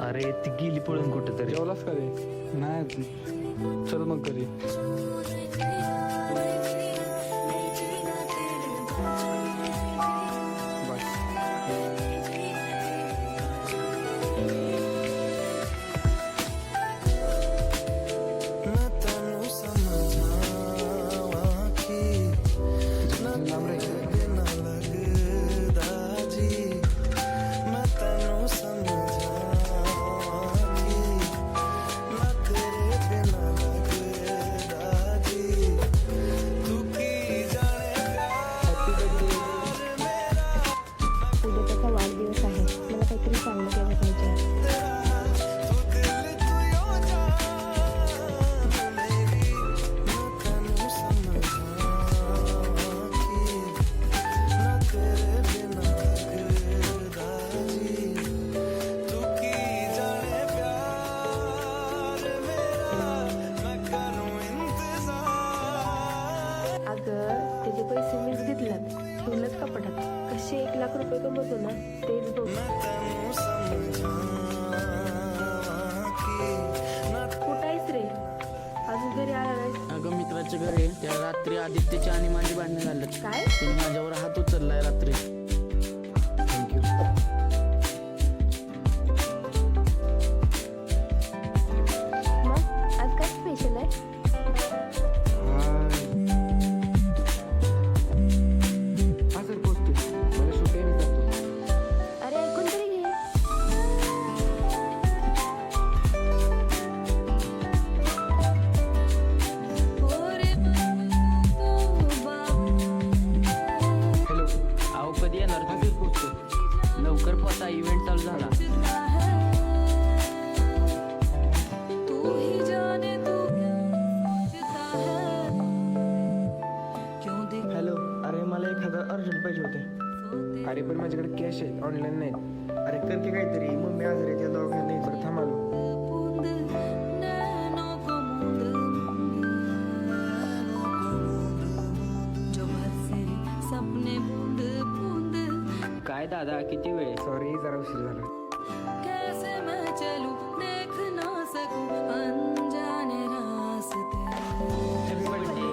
अरे ती गेली पळून कुठं तरी. जेवलास का रे? नाही अजून. चल मग घरी. त्याचे पैसे मीच घेतल्यात, ठेवलंच कपाटात. कसे 1 लाख रुपये कमवतो ना तेच बघ. कुठं आहेस रे? अजून घरी आला नाहीस? अगं मित्राच्या घरी त्या रात्री आदित्यची आणि माझी भांडणं झालं. काय? त्याने माझ्यावर हात उचललाय रात्री. थँक्यू. मग आज काय स्पेशल आहे? अरे ऐकून तरी घे. हॅलो. अहो कधी येणार तुम्ही? लवकर पोचा, इव्हेंट चालू झाला. हॅलो. अरे मला 1,000 अर्जंट पाहिजे होते. अरे पण माझ्याकडे कॅश आहे, ऑनलाईन नाही. अरे कर की काहीतरी. मम्मी आजारी आहे, त्या दवाखान्यात नाही तर थांबालो. काय दादा किती वेळ? सॉरी जरा उशीर झाला. Happy birthday.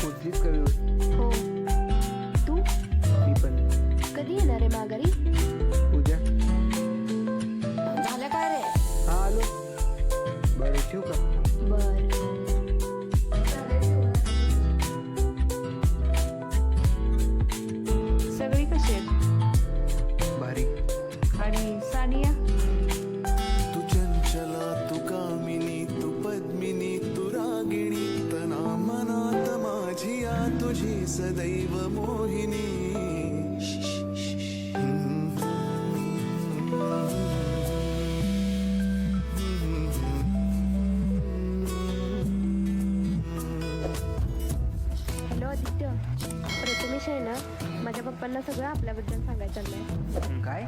पोचलीस का व्यवस्थित? हो. तू मी पण. कधी येणार आहे माघारी? उद्या. झालं काय रे? हा आलो. बरं ठेवू का? बर. सगळी कशी आहेत? भारी. आणि सानिया? तू चंचला, तू कामिनी, तू पद्मिनी, तू रागिणी, तना मनात माझिया तुझी सदैव मोहिनी. हॅलो आदित्य, प्रथमेश आहे ना, माझ्या पप्पांना सगळं आपल्याबद्दल सांगायचं चाललंय. काय?